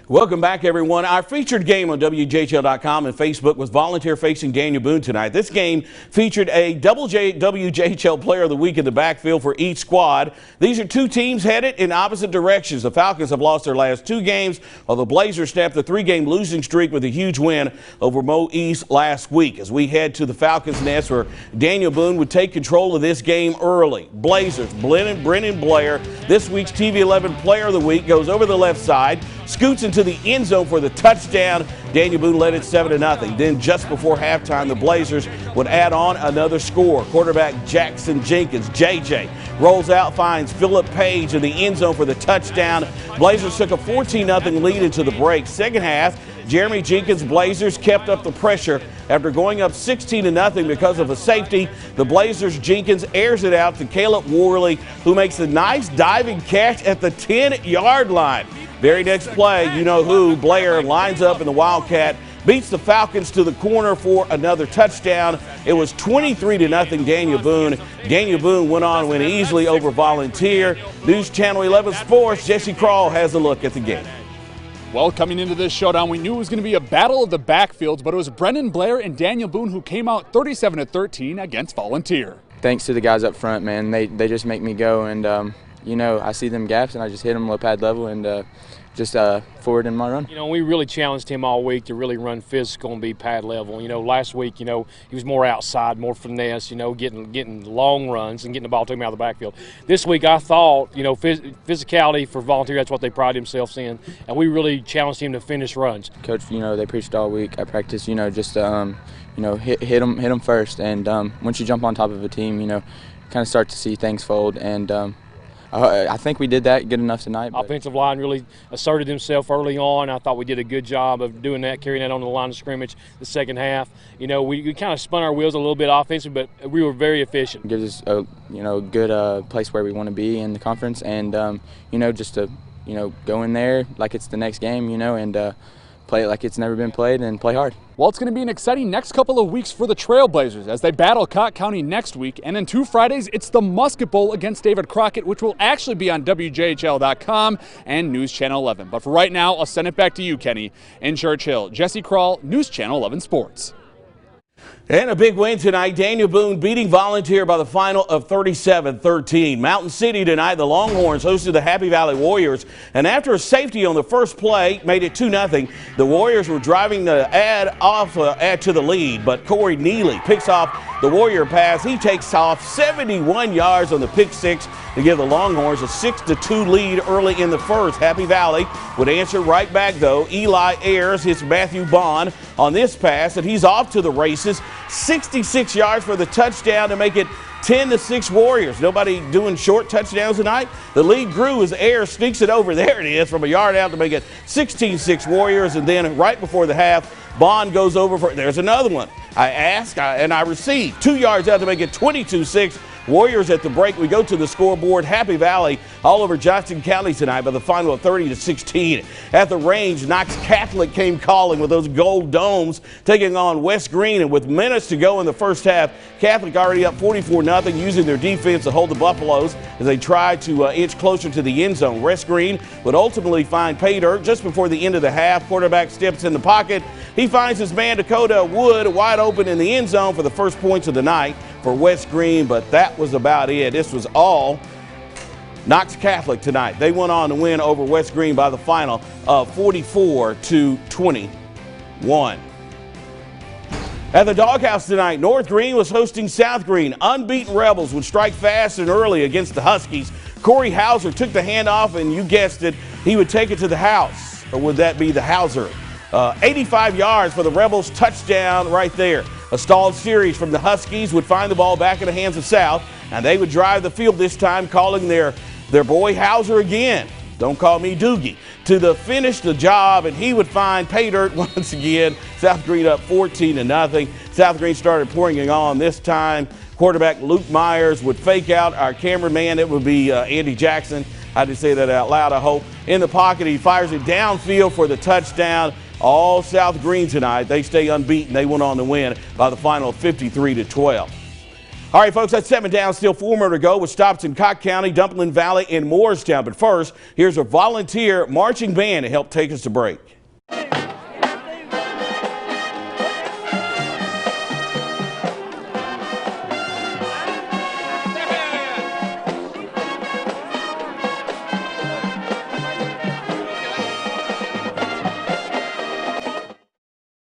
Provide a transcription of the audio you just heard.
Welcome back, everyone. Our featured game on WJHL.com and Facebook was Volunteer facing Daniel Boone tonight. This game featured a WJHL Player of the Week in the backfield for each squad. These are two teams headed in opposite directions. The Falcons have lost their last two games, while the Blazers snapped the three-game losing streak with a huge win over Mo East last week. As we head to the Falcons' nest, where Daniel Boone would take control of this game early. Blazers, Brennan Blair, this week's TV 11 Player of the Week, goes over the left side, scoots into the end zone for the touchdown. Daniel Boone led it 7-0. Then just before halftime, the Blazers would add on another score. Quarterback Jackson Jenkins, JJ, rolls out, finds Phillip Page in the end zone for the touchdown. Blazers took a 14-0 lead into the break. Second half, Jeremy Jenkins' Blazers kept up the pressure after going up 16-0 because of a safety. The Blazers' Jenkins airs it out to Caleb Worley, who makes a nice diving catch at the 10-yard line. Very next play, you know who, Blair lines up in the Wildcat, beats the Falcons to the corner for another touchdown. It was 23-0 Daniel Boone. Daniel Boone went on to win easily over Volunteer. News Channel 11 Sports, Jesse Krall has a look at the game. Well, coming into this showdown, we knew it was going to be a battle of the backfields, but it was Brennan Blair and Daniel Boone who came out 37-13 against Volunteer. Thanks to the guys up front, man. They just make me go, and you know, I see them gaps and I just hit them low pad level and just forward in my run. You know, we really challenged him all week to really run physical and be pad level. You know, last week, you know, he was more outside, more finesse, you know, getting long runs and getting the ball to him out of the backfield. This week, I thought, you know, physicality for Volunteer, that's what they pride themselves in, and we really challenged him to finish runs. Coach, you know, they preached all week. I practiced, you know, just you know, hit them first, and once you jump on top of a team, you know, kind of start to see things fold, and I think we did that good enough tonight. Offensive line really asserted himself early on. I thought we did a good job of doing that, carrying that on the line of scrimmage the second half. You know, we kind of spun our wheels a little bit offensively, but we were very efficient. It gives us a, you know, good place where we want to be in the conference, and you know, just to, you know, go in there like it's the next game, you know, and play it like it's never been played and play hard. Well, it's going to be an exciting next couple of weeks for the Trailblazers as they battle Cott County next week. And in 2 Fridays, it's the Musket Bowl against David Crockett, which will actually be on WJHL.com and News Channel 11. But for right now, I'll send it back to you, Kenny, in Churchill. Jesse Krall, News Channel 11 Sports. And a big win tonight. Daniel Boone beating Volunteer by the final of 37-13. Mountain City tonight, the Longhorns hosted the Happy Valley Warriors. And after a safety on the first play made it 2-0, the Warriors were driving the add to the lead. But Corey Neely picks off the Warrior pass. He takes off 71 yards on the pick six to give the Longhorns a 6-2 lead early in the first. Happy Valley would answer right back, though. Eli Ayers hits Matthew Bond on this pass, and he's off to the races. 66 yards for the touchdown to make it 10-6 Warriors. Nobody doing short touchdowns tonight. The lead grew as Ayers sneaks it over. There it is from a yard out to make it 16-6 Warriors. And then right before the half, Bond goes over for, there's another one. I asked and I received 2 yards out to make it 22-6 Warriors. At the break, we go to the scoreboard. Happy Valley all over Johnston County tonight by the final of 30-16. At the range, Knox Catholic came calling with those gold domes, taking on West Green. And with minutes to go in the first half, Catholic already up 44-0, using their defense to hold the Buffaloes as they try to inch closer to the end zone. West Green would ultimately find pay dirt just before the end of the half. Quarterback steps in the pocket. He finds his man Dakota Wood wide open in the end zone for the first points of the night for West Green, but that was about it. This was all Knox Catholic tonight. They went on to win over West Green by the final of 44-21. At the Doghouse tonight, North Green was hosting South Green. Unbeaten Rebels would strike fast and early against the Huskies. Corey Hauser took the handoff, and you guessed it, he would take it to the house. Or would that be the Hauser? 85 yards for the Rebels, touchdown right there. A stalled series from the Huskies would find the ball back in the hands of South, and they would drive the field this time, calling their boy Hauser again. Don't call me Doogie. To finish the job, and he would find pay dirt once again. South Green up 14-0. South Green started pouring it on this time. Quarterback Luke Myers would fake out our cameraman. It would be Andy Jackson. I had to say that out loud, I hope. In the pocket, he fires it downfield for the touchdown. All South Green tonight. They stay unbeaten. They went on to win by the final of 53-12. All right, folks, that's 7 down, still 4 more to go with stops in Cocke County, Dumpling Valley, and Moorestown. But first, here's a volunteer marching band to help take us to break.